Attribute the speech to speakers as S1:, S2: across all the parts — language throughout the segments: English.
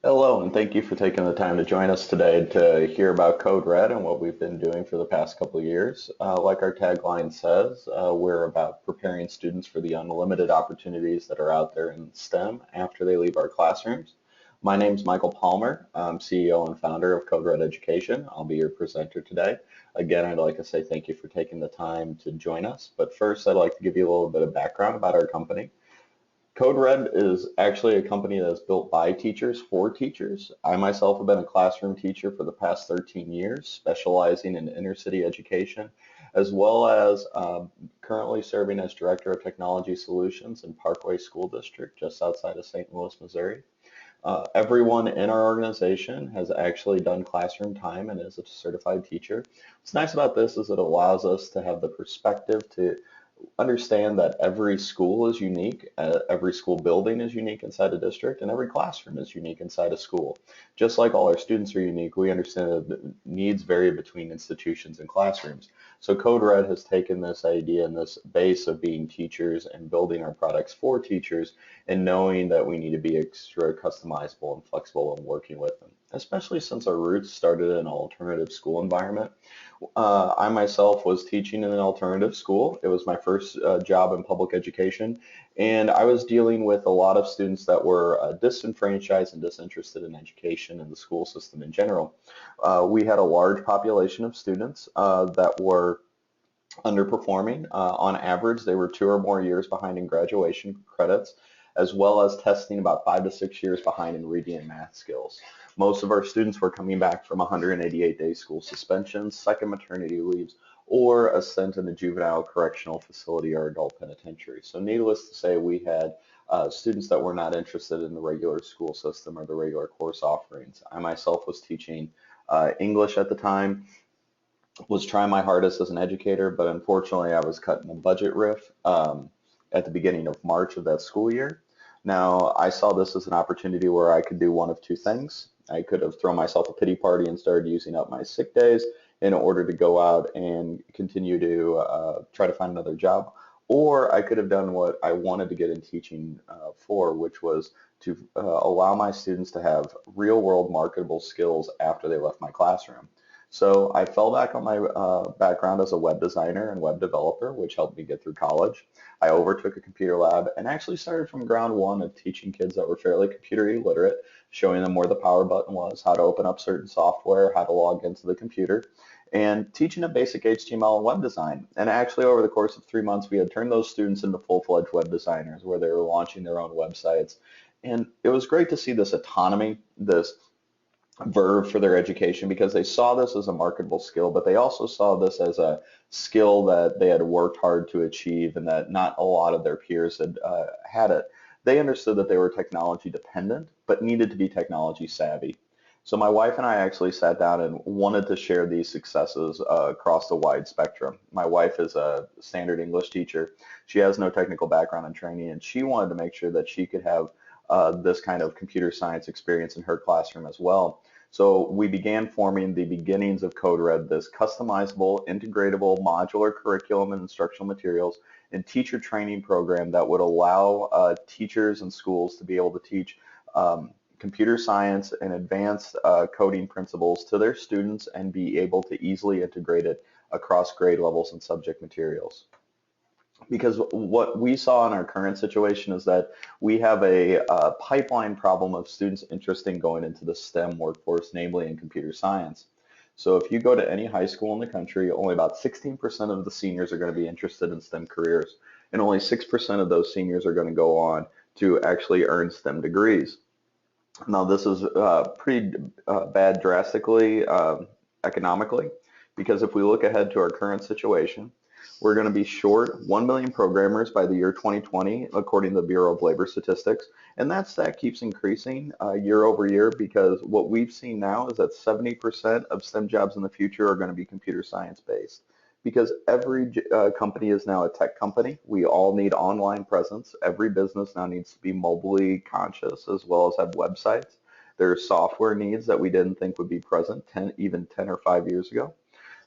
S1: Hello, and thank you for taking the time to join us today to hear about Code Red and what we've been doing for the past couple of years. Like our tagline says, we're about preparing students for the unlimited opportunities that are out there in STEM after they leave our classrooms. My name is Michael Palmer. I'm CEO and founder of Code Red Education. I'll be your presenter today. Again, I'd like to say thank you for taking the time to join us. But first, I'd like to give you a little bit of background about our company. Code Red is actually a company that's built by teachers for teachers. I myself have been a classroom teacher for the past 13 years, specializing in inner city education, as well as currently serving as Director of Technology Solutions in Parkway School District, just outside of St. Louis, Missouri. Everyone in our organization has actually done classroom time and is a certified teacher. What's nice about this is it allows us to have the perspective to understand that every school is unique, every school building is unique inside a district, and every classroom is unique inside a school. Just like all our students are unique, we understand that the needs vary between institutions and classrooms. So Code Red has taken this idea and this base of being teachers and building our products for teachers and knowing that we need to be extra customizable and flexible in working with them, especially since our roots started in an alternative school environment. I myself was teaching in an alternative school. It was my first job in public education, and I was dealing with a lot of students that were disenfranchised and disinterested in education and the school system in general. We had a large population of students that were underperforming. On average, they were 2 or more years behind in graduation credits, as well as testing about 5 to 6 years behind in reading and math skills. Most of our students were coming back from 188-day school suspensions, second maternity leaves, or a stint in a juvenile correctional facility or adult penitentiary. So needless to say, we had students that were not interested in the regular school system or the regular course offerings. I myself was teaching English at the time, was trying my hardest as an educator, but unfortunately I was cut in a budget riff at the beginning of March of that school year. Now, I saw this as an opportunity where I could do one of two things. I could have thrown myself a pity party and started using up my sick days in order to go out and continue to try to find another job, or I could have done what I wanted to get in teaching for, which was to allow my students to have real world marketable skills after they left my classroom. So I fell back on my background as a web designer and web developer, which helped me get through college. I overtook a computer lab and actually started from ground one of teaching kids that were fairly computer illiterate, showing them where the power button was, how to open up certain software, how to log into the computer, and teaching them basic HTML and web design. And actually over the course of 3 months, we had turned those students into full-fledged web designers where they were launching their own websites. And it was great to see this autonomy, this verve for their education, because they saw this as a marketable skill, but they also saw this as a skill that they had worked hard to achieve and that not a lot of their peers had it. They understood that they were technology dependent, but needed to be technology savvy. So my wife and I actually sat down and wanted to share these successes across the wide spectrum. My wife is a standard English teacher. She has no technical background and training, and she wanted to make sure that she could have this kind of computer science experience in her classroom as well. So we began forming the beginnings of Code Red, this customizable, integratable, modular curriculum and instructional materials and teacher training program that would allow teachers and schools to be able to teach computer science and advanced coding principles to their students and be able to easily integrate it across grade levels and subject materials. Because what we saw in our current situation is that we have a pipeline problem of students interested in going into the STEM workforce, namely in computer science. So if you go to any high school in the country, only about 16% of the seniors are going to be interested in STEM careers, and only 6% of those seniors are going to go on to actually earn STEM degrees. Now, this is pretty bad drastically economically, because if we look ahead to our current situation, we're going to be short 1 million programmers by the year 2020, according to the Bureau of Labor Statistics. And that stat keeps increasing year over year, because what we've seen now is that 70% of STEM jobs in the future are going to be computer science based. Because every company is now a tech company. We all need online presence. Every business now needs to be mobilely conscious as well as have websites. There are software needs that we didn't think would be present even 10 or 5 years ago.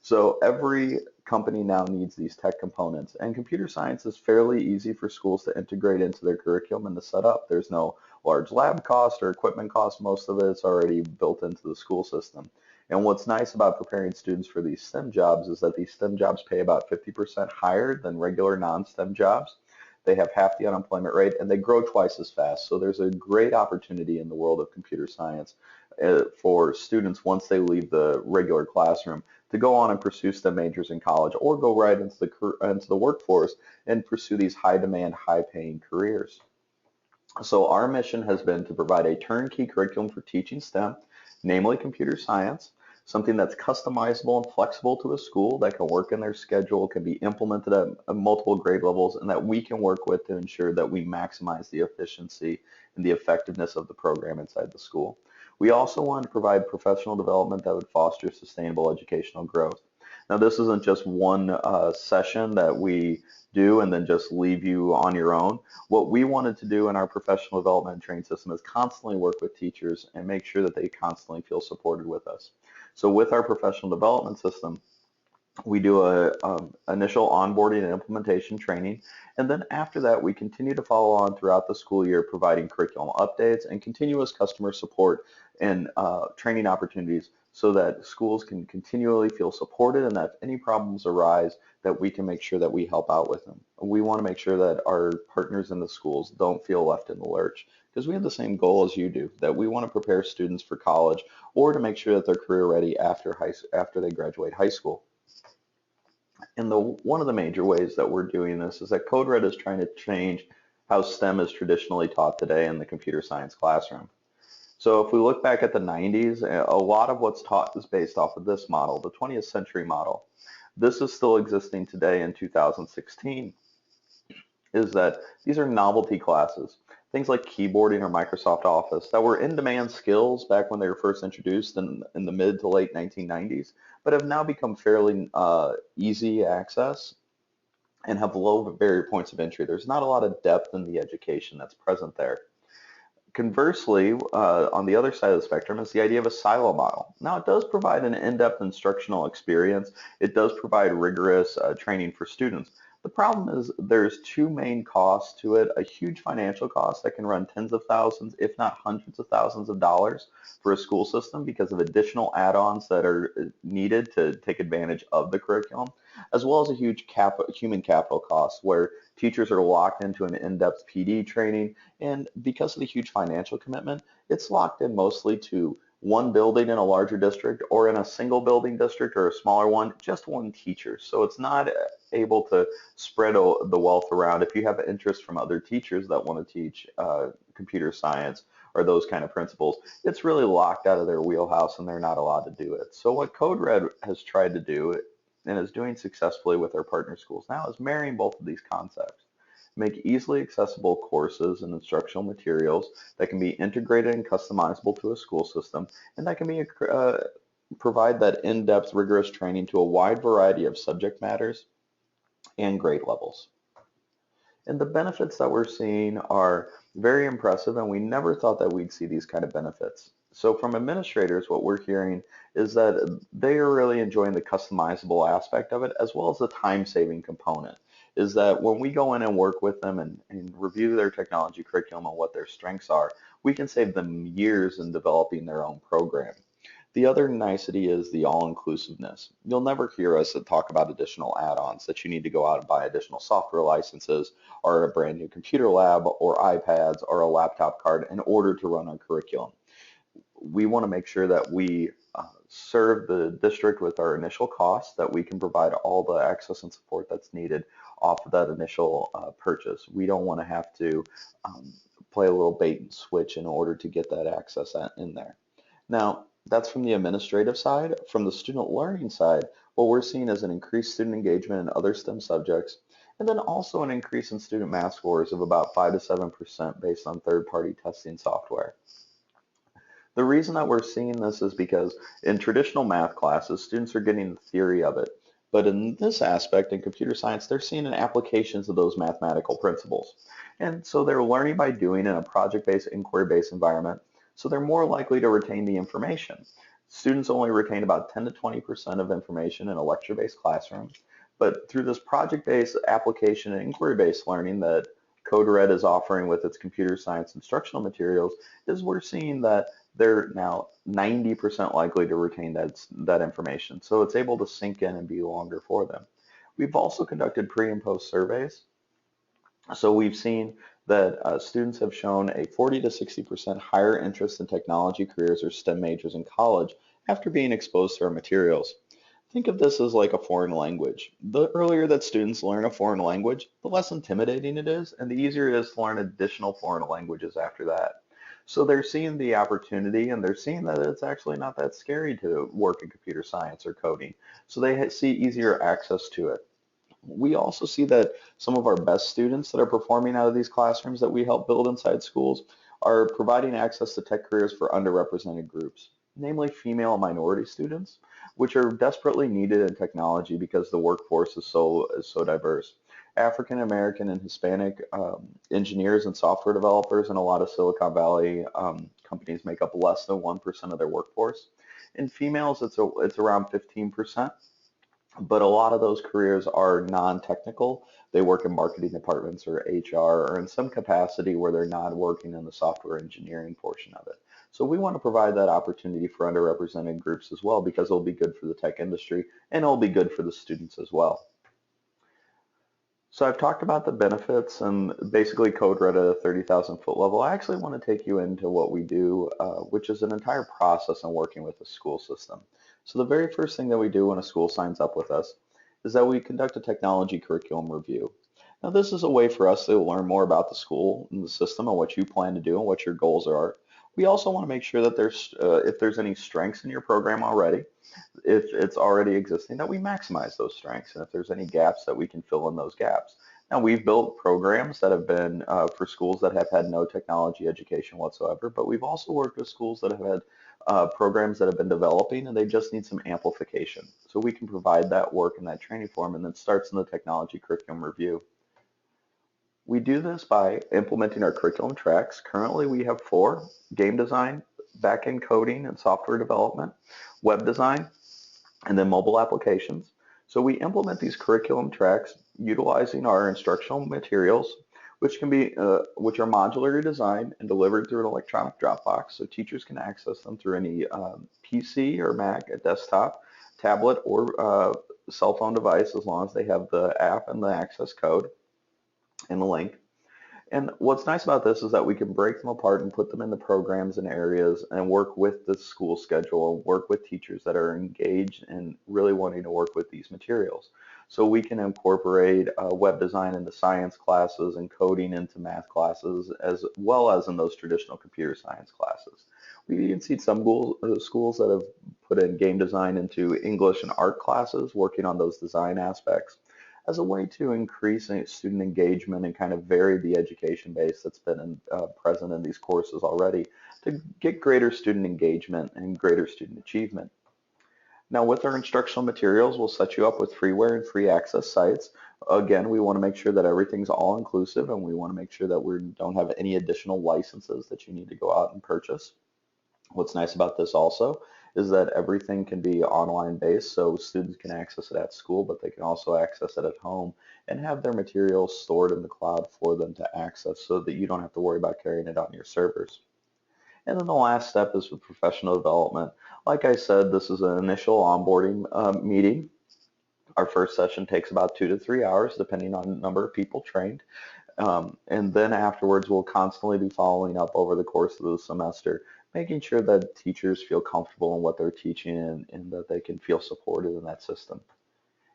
S1: So every company now needs these tech components. And computer science is fairly easy for schools to integrate into their curriculum and to set up. There's no large lab cost or equipment cost. Most of it's already built into the school system. And what's nice about preparing students for these STEM jobs is that these STEM jobs pay about 50% higher than regular non-STEM jobs. They have half the unemployment rate and they grow twice as fast. So there's a great opportunity in the world of computer science for students once they leave the regular classroom to go on and pursue STEM majors in college or go right into the workforce and pursue these high demand, high paying careers. So our mission has been to provide a turnkey curriculum for teaching STEM, namely computer science, something that's customizable and flexible to a school that can work in their schedule, can be implemented at multiple grade levels, and that we can work with to ensure that we maximize the efficiency and the effectiveness of the program inside the school. We also want to provide professional development that would foster sustainable educational growth. Now, this isn't just one session that we do and then just leave you on your own. What we wanted to do in our professional development and training system is constantly work with teachers and make sure that they constantly feel supported with us. So with our professional development system, we do a initial onboarding and implementation training, and then after that we continue to follow on throughout the school year, providing curriculum updates and continuous customer support and training opportunities so that schools can continually feel supported, and that if any problems arise, that we can make sure that we help out with them. We want to make sure that our partners in the schools don't feel left in the lurch, because we have the same goal as you do, that we want to prepare students for college or to make sure that they're career ready after they graduate high school. And one of the major ways that we're doing this is that Code Red is trying to change how STEM is traditionally taught today in the computer science classroom. So if we look back at the 90s, a lot of what's taught is based off of this model, the 20th century model. This is still existing today in 2016, is that these are novelty classes. Things like keyboarding or Microsoft Office that were in-demand skills back when they were first introduced in the mid to late 1990s, but have now become fairly easy access and have low barrier points of entry. There's not a lot of depth in the education that's present there. Conversely, on the other side of the spectrum is the idea of a silo model. Now, it does provide an in-depth instructional experience. It does provide rigorous training for students. The problem is there's two main costs to it: a huge financial cost that can run tens of thousands, if not hundreds of thousands of dollars for a school system because of additional add-ons that are needed to take advantage of the curriculum, as well as a huge human capital cost where teachers are locked into an in-depth PD training, and because of the huge financial commitment, it's locked in mostly to one building in a larger district, or in a single building district or a smaller one, just one teacher. So it's not able to spread the wealth around. If you have interest from other teachers that want to teach computer science or those kind of principles, it's really locked out of their wheelhouse and they're not allowed to do it. So what Code Red has tried to do and is doing successfully with our partner schools now is marrying both of these concepts. Make easily accessible courses and instructional materials that can be integrated and customizable to a school system, and that can be provide that in-depth, rigorous training to a wide variety of subject matters and grade levels. And the benefits that we're seeing are very impressive, and we never thought that we'd see these kind of benefits. So from administrators, what we're hearing is that they are really enjoying the customizable aspect of it, as well as the time-saving component. Is that when we go in and work with them and review their technology curriculum and what their strengths are, we can save them years in developing their own program. The other nicety is the all-inclusiveness. You'll never hear us talk about additional add-ons, that you need to go out and buy additional software licenses or a brand new computer lab or iPads or a laptop card in order to run our curriculum. We want to make sure that we serve the district with our initial costs, that we can provide all the access and support that's needed off of that initial purchase. We don't want to have to play a little bait and switch in order to get that access in there. Now, that's from the administrative side. From the student learning side, what we're seeing is an increased student engagement in other STEM subjects, and then also an increase in student math scores of about 5 to 7% based on third-party testing software. The reason that we're seeing this is because in traditional math classes, students are getting the theory of it. But in this aspect, in computer science, they're seeing an applications of those mathematical principles. And so they're learning by doing in a project-based, inquiry-based environment. So they're more likely to retain the information. Students only retain about 10 to 20% of information in a lecture-based classroom. But through this project-based application and inquiry-based learning that Code Red is offering with its computer science instructional materials, is we're seeing that they're now 90% likely to retain that information. So it's able to sink in and be longer for them. We've also conducted pre and post surveys. So we've seen that students have shown a 40 to 60% higher interest in technology careers or STEM majors in college after being exposed to our materials. Think of this as like a foreign language. The earlier that students learn a foreign language, the less intimidating it is, and the easier it is to learn additional foreign languages after that. So they're seeing the opportunity, and they're seeing that it's actually not that scary to work in computer science or coding. So they see easier access to it. We also see that some of our best students that are performing out of these classrooms that we help build inside schools are providing access to tech careers for underrepresented groups, namely female and minority students, which are desperately needed in technology because the workforce is so diverse. African American and Hispanic engineers and software developers in a lot of Silicon Valley companies make up less than 1% of their workforce. In females, it's around 15%. But a lot of those careers are non-technical. They work in marketing departments or HR or in some capacity where they're not working in the software engineering portion of it. So we want to provide that opportunity for underrepresented groups as well because it'll be good for the tech industry and it'll be good for the students as well. So I've talked about the benefits and basically Code Red at a 30,000 foot level. I actually want to take you into what we do, which is an entire process in working with the school system. So the very first thing that we do when a school signs up with us is that we conduct a technology curriculum review. Now this is a way for us to learn more about the school and the system and what you plan to do and what your goals are. We also want to make sure that if there's any strengths in your program already, if it's already existing, that we maximize those strengths, and if there's any gaps that we can fill in those gaps. Now, we've built programs that have been for schools that have had no technology education whatsoever, but we've also worked with schools that have had programs that have been developing and they just need some amplification. So we can provide that work and that training for them, and that starts in the technology curriculum review. We do this by implementing our curriculum tracks. Currently, we have 4: game design, back-end coding and software development, web design, and then mobile applications. So we implement these curriculum tracks utilizing our instructional materials, which are modularly designed and delivered through an electronic Dropbox, so teachers can access them through any PC or Mac, a desktop, tablet, or cell phone device, as long as they have the app and the access code and the link. And what's nice about this is that we can break them apart and put them into programs and areas and work with the school schedule and work with teachers that are engaged and really wanting to work with these materials. So we can incorporate web design into science classes and coding into math classes, as well as in those traditional computer science classes. We've even seen some schools that have put in game design into English and art classes, working on those design aspects, as a way to increase student engagement and kind of vary the education base that's been present in these courses already to get greater student engagement and greater student achievement. Now with our instructional materials, we'll set you up with freeware and free access sites. Again, we want to make sure that everything's all inclusive, and we want to make sure that we don't have any additional licenses that you need to go out and purchase. What's nice about this also is that everything can be online based, so students can access it at school, but they can also access it at home and have their materials stored in the cloud for them to access so that you don't have to worry about carrying it on your servers. And then the last step is with professional development. Like I said, this is an initial onboarding meeting. Our first session takes about 2 to 3 hours, depending on the number of people trained. And then afterwards, we'll constantly be following up over the course of the semester, making sure that teachers feel comfortable in what they're teaching and that they can feel supported in that system.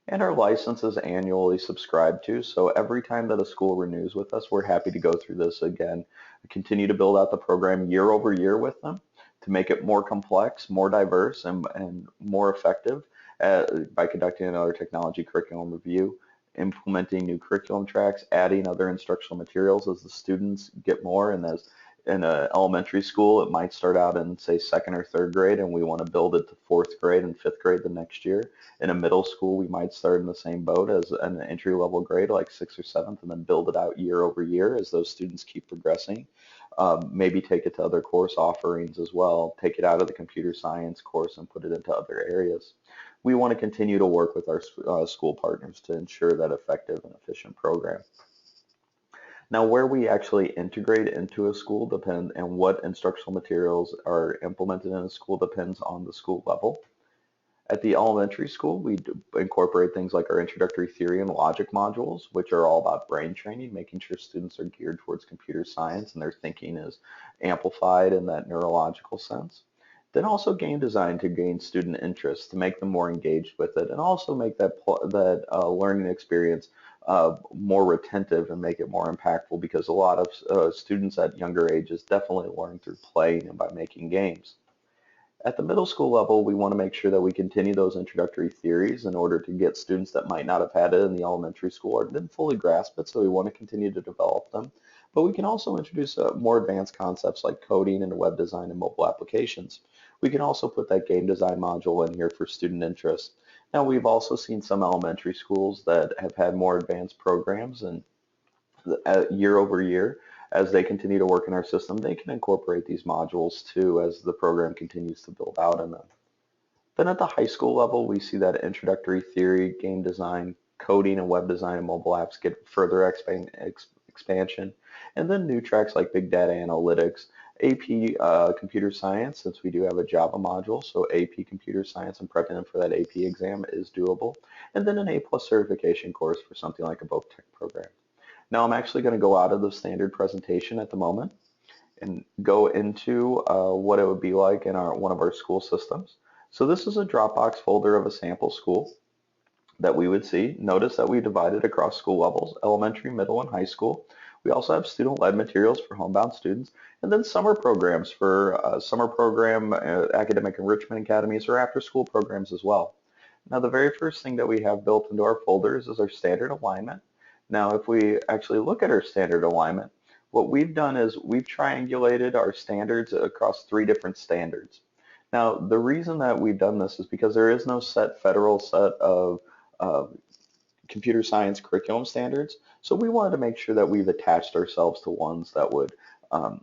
S1: And our license is annually subscribed to, so every time that a school renews with us, we're happy to go through this again, continue to build out the program year over year with them to make it more complex, more diverse, and more effective by conducting another technology curriculum review, implementing new curriculum tracks, adding other instructional materials as the students get more, and as in an elementary school, it might start out in, say, 2nd or 3rd grade, and we want to build it to 4th grade and 5th grade the next year. In a middle school, we might start in the same boat as an entry-level grade, like 6th or 7th, and then build it out year over year as those students keep progressing. Maybe take it to other course offerings as well, take it out of the computer science course and put it into other areas. we want to continue to work with our school partners to ensure that effective and efficient program. Now, where we actually integrate into a school and what instructional materials are implemented in a school depends on the school level. At the elementary school, we incorporate things like our introductory theory and logic modules, which are all about brain training, making sure students are geared towards computer science and their thinking is amplified in that neurological sense. Then also game design to gain student interest, to make them more engaged with it, and also make that learning experience more retentive and make it more impactful, because a lot of students at younger ages definitely learn through playing and by making games. At the middle school level, we want to make sure that we continue those introductory theories in order to get students that might not have had it in the elementary school or didn't fully grasp it, so we want to continue to develop them. But we can also introduce more advanced concepts like coding and web design and mobile applications. We can also put that game design module in here for student interest. Now, we've also seen some elementary schools that have had more advanced programs, and year over year, as they continue to work in our system, they can incorporate these modules too as the program continues to build out in them. Then at the high school level, we see that introductory theory, game design, coding and web design and mobile apps get further expansion. And then new tracks like big data analytics, AP computer science, since we do have a Java module, so AP computer science and prepping for that AP exam is doable. And then an A+ certification course for something like a voc tech program. Now I'm actually going to go out of the standard presentation at the moment and go into what it would be like in one of our school systems. So this is a Dropbox folder of a sample school that we would see. Notice that we divided across school levels, elementary, middle, and high school. We also have student-led materials for homebound students, and then summer programs for summer program, academic enrichment academies, or after-school programs as well. Now the very first thing that we have built into our folders is our standard alignment. Now, if we actually look at our standard alignment, what we've done is we've triangulated our standards across 3 different standards. Now, the reason that we've done this is because there is no federal set of computer science curriculum standards. So we wanted to make sure that we've attached ourselves to ones that would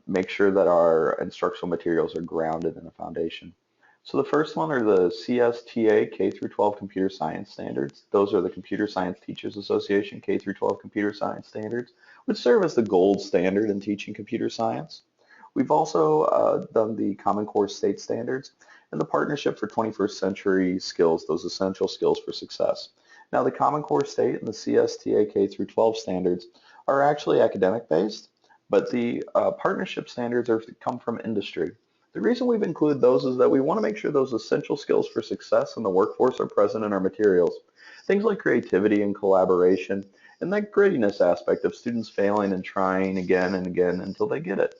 S1: make sure that our instructional materials are grounded in a foundation. So the first one are the CSTA K-12 Computer Science Standards. Those are the Computer Science Teachers Association K-12 Computer Science Standards, which serve as the gold standard in teaching computer science. We've also done the Common Core State Standards and the Partnership for 21st Century Skills, those essential skills for success. Now the Common Core State and the CSTA K-12 standards are actually academic based, but the partnership standards come from industry. The reason we've included those is that we want to make sure those essential skills for success in the workforce are present in our materials. Things like creativity and collaboration, and that grittiness aspect of students failing and trying again and again until they get it.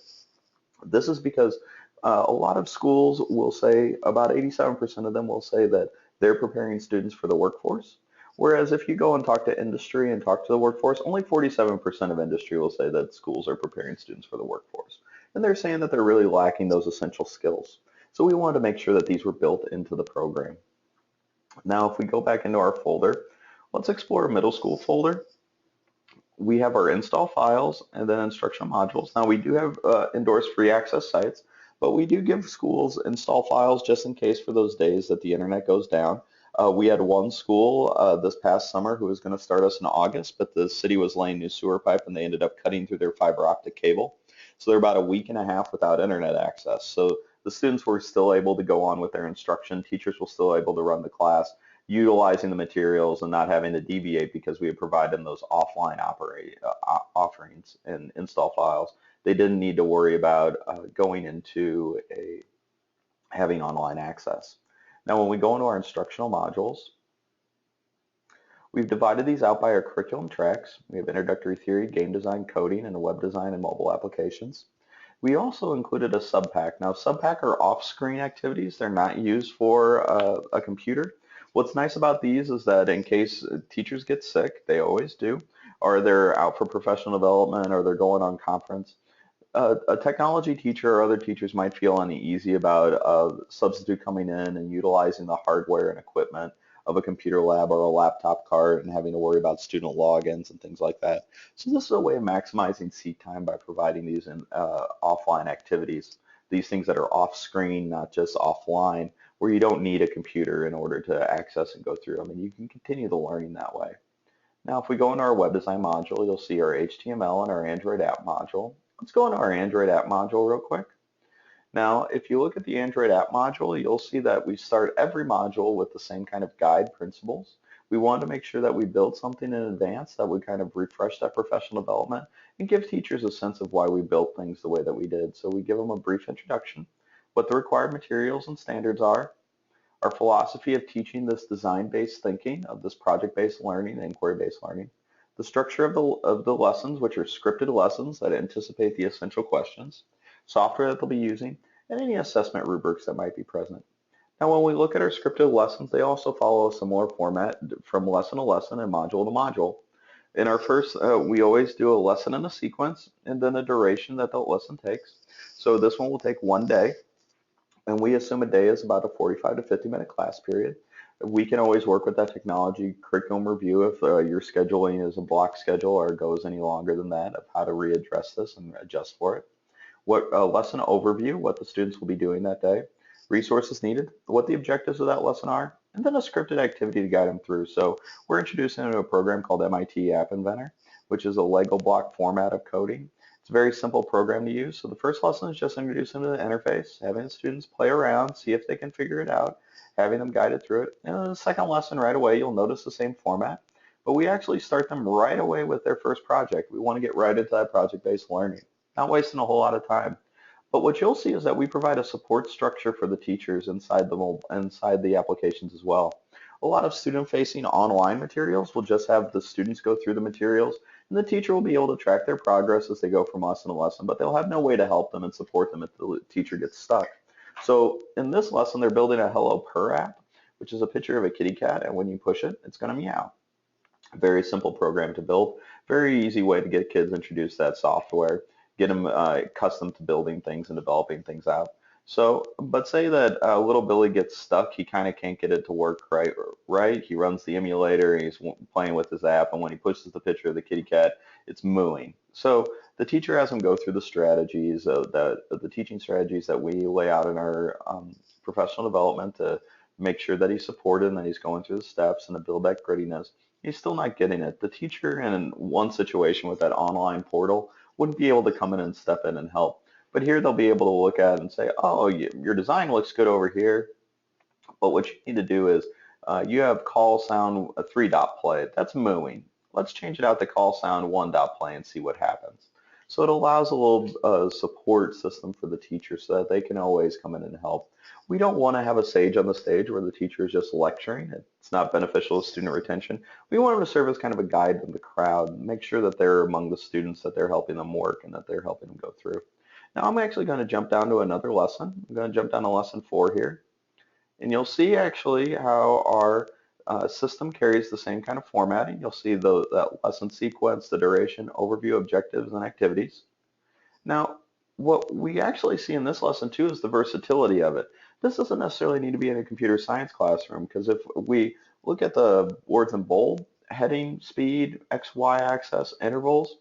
S1: This is because a lot of schools will say, about 87% of them will say that they're preparing students for the workforce. Whereas if you go and talk to industry and talk to the workforce, only 47% of industry will say that schools are preparing students for the workforce. And they're saying that they're really lacking those essential skills. So we wanted to make sure that these were built into the program. Now, if we go back into our folder, let's explore a middle school folder. We have our install files and then instructional modules. Now, we do have endorsed free access sites, but we do give schools install files just in case for those days that the internet goes down. We had one school this past summer who was going to start us in August, but the city was laying new sewer pipe and they ended up cutting through their fiber optic cable. So they're about a week and a half without internet access. So the students were still able to go on with their instruction. Teachers were still able to run the class, utilizing the materials and not having to deviate because we had provided them those offline offerings and install files. They didn't need to worry about going into having online access. Now, when we go into our instructional modules, we've divided these out by our curriculum tracks. We have introductory theory, game design, coding, and web design and mobile applications. We also included a subpack. Now, subpack are off-screen activities. They're not used for a computer. What's nice about these is that in case teachers get sick, they always do, or they're out for professional development, or they're going on conference, a technology teacher or other teachers might feel uneasy about a substitute coming in and utilizing the hardware and equipment of a computer lab or a laptop cart and having to worry about student logins and things like that. So this is a way of maximizing seat time by providing these in offline activities, these things that are off screen, not just offline, where you don't need a computer in order to access and go through them, and you can continue the learning that way. Now, if we go into our web design module, you'll see our HTML and our Android app module. Let's go into our Android app module real quick. Now, if you look at the Android app module, you'll see that we start every module with the same kind of guide principles. We wanted to make sure that we build something in advance that would kind of refresh that professional development and give teachers a sense of why we built things the way that we did. So we give them a brief introduction, what the required materials and standards are, our philosophy of teaching this design-based thinking, of this project-based learning and inquiry-based learning, the structure of the lessons, which are scripted lessons that anticipate the essential questions, software that they'll be using, and any assessment rubrics that might be present. Now, when we look at our scripted lessons, they also follow a similar format from lesson to lesson and module to module. In our first, we always do a lesson in a sequence and then a duration that the lesson takes. So this one will take 1 day, and we assume a day is about a 45 to 50-minute class period. We can always work with that technology curriculum review if your scheduling is a block schedule or goes any longer than that, of how to readdress this and adjust for it. What lesson overview, what the students will be doing that day, resources needed, what the objectives of that lesson are, and then a scripted activity to guide them through. So we're introducing them to a program called MIT App Inventor, which is a Lego block format of coding. It's a very simple program to use. So the first lesson is just introducing them to the interface, having the students play around, see if they can figure it out, having them guided through it. And then the second lesson right away, you'll notice the same format, but we actually start them right away with their first project. We want to get right into that project-based learning, not wasting a whole lot of time. But what you'll see is that we provide a support structure for the teachers inside the applications as well. A lot of student-facing online materials will just have the students go through the materials, and the teacher will be able to track their progress as they go from lesson to lesson, but they'll have no way to help them and support them if the teacher gets stuck. So in this lesson, they're building a Hello Purr app, which is a picture of a kitty cat, and when you push it, it's going to meow. Very simple program to build, very easy way to get kids introduced to that software, get them accustomed to building things and developing things out. So, but say that little Billy gets stuck, he kind of can't get it to work right. He runs the emulator, he's playing with his app, and when he pushes the picture of the kitty cat, it's mooing. So the teacher has him go through the strategies, the teaching strategies that we lay out in our professional development to make sure that he's supported and that he's going through the steps and to build that grittiness. He's still not getting it. The teacher in one situation with that online portal wouldn't be able to come in and step in and help. But here they'll be able to look at it and say, oh, your design looks good over here, but what you need to do is you have call sound a 3-dot play. That's mooing. Let's change it out to call sound 1-dot play and see what happens. So it allows a little support system for the teacher so that they can always come in and help. We don't want to have a sage on the stage where the teacher is just lecturing. It's not beneficial to student retention. We want them to serve as kind of a guide to the crowd, make sure that they're among the students, that they're helping them work and that they're helping them go through. Now I'm actually going to jump down to another lesson. I'm going to jump down to lesson 4 here. And you'll see actually how our system carries the same kind of formatting. You'll see that lesson sequence, the duration, overview, objectives, and activities. Now, what we actually see in this lesson too is the versatility of it. This doesn't necessarily need to be in a computer science classroom, because if we look at the words in bold, heading, speed, X, Y axis, intervals,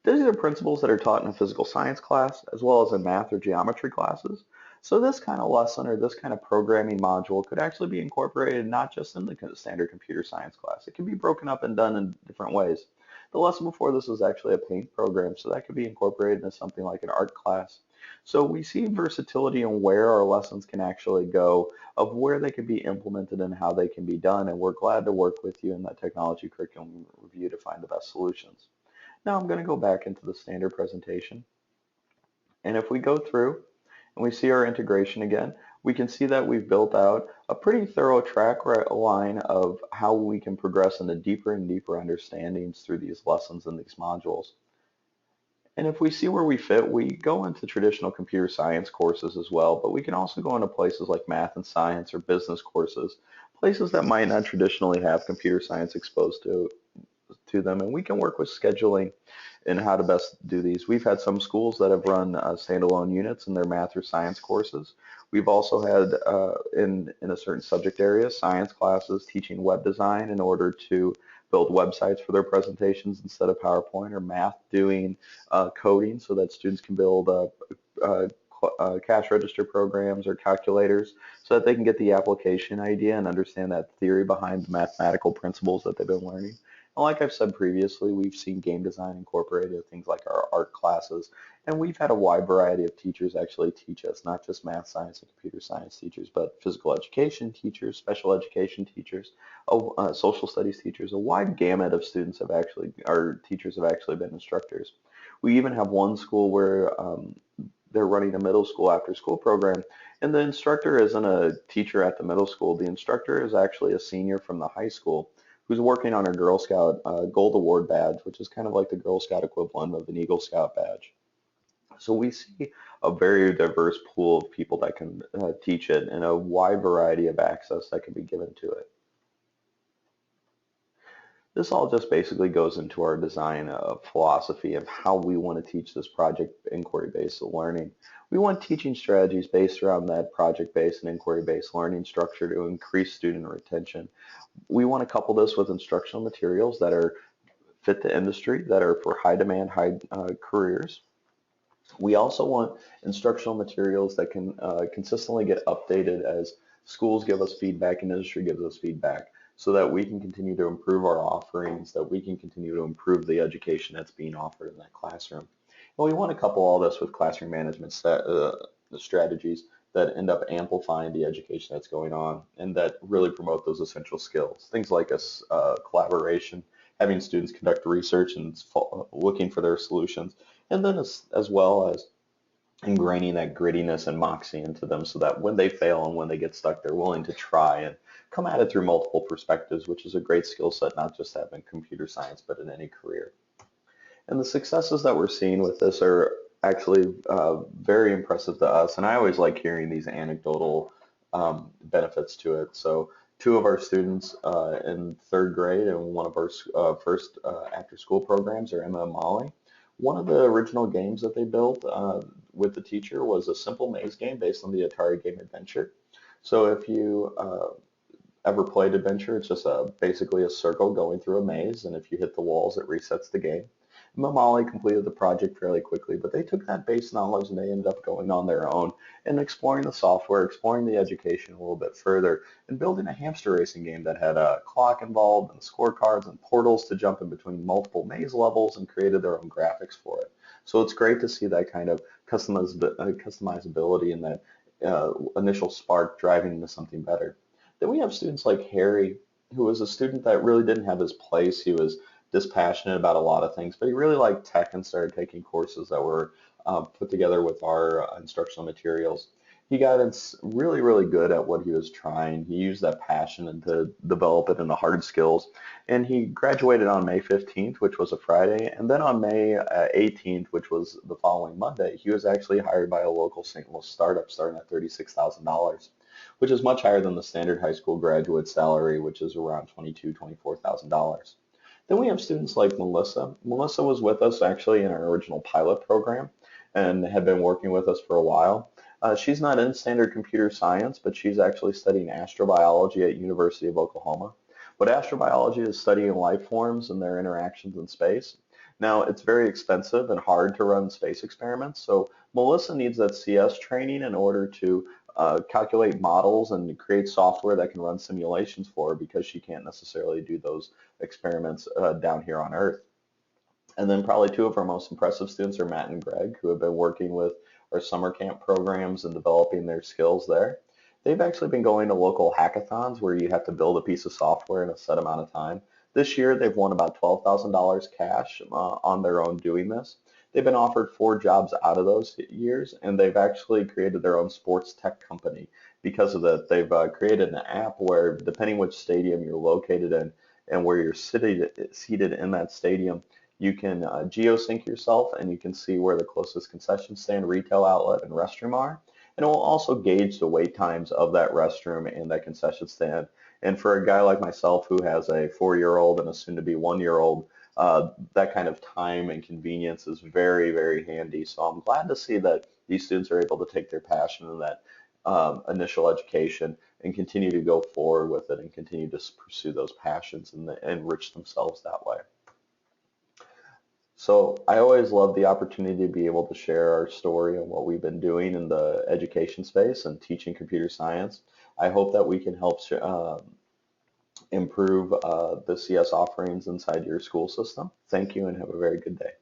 S1: these are principles that are taught in a physical science class as well as in math or geometry classes. So this kind of lesson or this kind of programming module could actually be incorporated not just in the standard computer science class. It can be broken up and done in different ways. The lesson before this was actually a paint program, so that could be incorporated into something like an art class. So we see versatility in where our lessons can actually go, of where they can be implemented and how they can be done, and we're glad to work with you in that technology curriculum review to find the best solutions. Now I'm going to go back into the standard presentation, and if we go through and we see our integration again, we can see that we've built out a pretty thorough track line of how we can progress into deeper and deeper understandings through these lessons and these modules. And if we see where we fit, we go into traditional computer science courses as well, but we can also go into places like math and science or business courses, places that might not traditionally have computer science exposed to them, and we can work with scheduling and how to best do these. We've had some schools that have run standalone units in their math or science courses. We've also had in a certain subject area, science classes teaching web design in order to build websites for their presentations instead of PowerPoint, or math doing coding so that students can build cash register programs or calculators so that they can get the application idea and understand that theory behind the mathematical principles that they've been learning. And like I've said previously, we've seen game design incorporated, things like our art classes, and we've had a wide variety of teachers actually teach us, not just math, science, and computer science teachers, but physical education teachers, special education teachers, social studies teachers. A wide gamut of students have actually, or teachers have actually been instructors. We even have one school where they're running a middle school after school program, and the instructor isn't a teacher at the middle school. The instructor is actually a senior from the high school who's working on her Girl Scout Gold Award badge, which is kind of like the Girl Scout equivalent of an Eagle Scout badge. So we see a very diverse pool of people that can teach it and a wide variety of access that can be given to it. This all just basically goes into our design philosophy of how we want to teach this project inquiry-based learning. We want teaching strategies based around that project-based and inquiry-based learning structure to increase student retention. We want to couple this with instructional materials that are fit to industry, that are for high demand, high careers. We also want instructional materials that can consistently get updated as schools give us feedback and industry gives us feedback so that we can continue to improve our offerings, that we can continue to improve the education that's being offered in that classroom. And we want to couple all this with classroom management strategies that end up amplifying the education that's going on and that really promote those essential skills. Things like collaboration, having students conduct research and looking for their solutions, and then as well as ingraining that grittiness and moxie into them so that when they fail and when they get stuck, they're willing to try and come at it through multiple perspectives, which is a great skill set, not just to have in computer science, but in any career. And the successes that we're seeing with this are actually very impressive to us. And I always like hearing these anecdotal benefits to it. So two of our students in third grade and one of our first after school programs are Emma and Molly. One of the original games that they built with the teacher was a simple maze game based on the Atari game Adventure. So if you ever played Adventure, it's just basically a circle going through a maze, and if you hit the walls, it resets the game. Molly completed the project fairly quickly, but they took that base knowledge and they ended up going on their own and exploring the software, exploring the education a little bit further, and building a hamster racing game that had a clock involved and scorecards and portals to jump in between multiple maze levels and created their own graphics for it. So it's great to see that kind of customizability and that initial spark driving into something better. Then we have students like Harry, who was a student that really didn't have his place. He was dispassionate about a lot of things, but he really liked tech and started taking courses that were put together with our instructional materials. He got really, really good at what he was trying. He used that passion and to develop it into hard skills. And he graduated on May 15th, which was a Friday. And then on May 18th, which was the following Monday, he was actually hired by a local St. Louis startup starting at $36,000, which is much higher than the standard high school graduate salary, which is around $22,000, $24,000. Then we have students like Melissa. Melissa was with us actually in our original pilot program and had been working with us for a while. She's not in standard computer science, but she's actually studying astrobiology at University of Oklahoma. But astrobiology is studying life forms and their interactions in space. Now, it's very expensive and hard to run space experiments, so Melissa needs that CS training in order to calculate models and create software that can run simulations for her because she can't necessarily do those experiments down here on Earth. And then probably two of our most impressive students are Matt and Greg, who have been working with our summer camp programs and developing their skills there. They've actually been going to local hackathons where you have to build a piece of software in a set amount of time. This year, they've won about $12,000 cash on their own doing this. They've been offered 4 jobs out of those years, and they've actually created their own sports tech company because of that. They've created an app where, depending which stadium you're located in and where you're seated in that stadium, you can geosync yourself and you can see where the closest concession stand, retail outlet, and restroom are. And it will also gauge the wait times of that restroom and that concession stand. And for a guy like myself who has a 4-year-old and a soon-to-be 1-year-old, that kind of time and convenience is very, very handy. So I'm glad to see that these students are able to take their passion and that initial education and continue to go forward with it and continue to pursue those passions and enrich themselves that way. So I always love the opportunity to be able to share our story and what we've been doing in the education space and teaching computer science. I hope that we can help improve the CS offerings inside your school system. Thank you and have a very good day.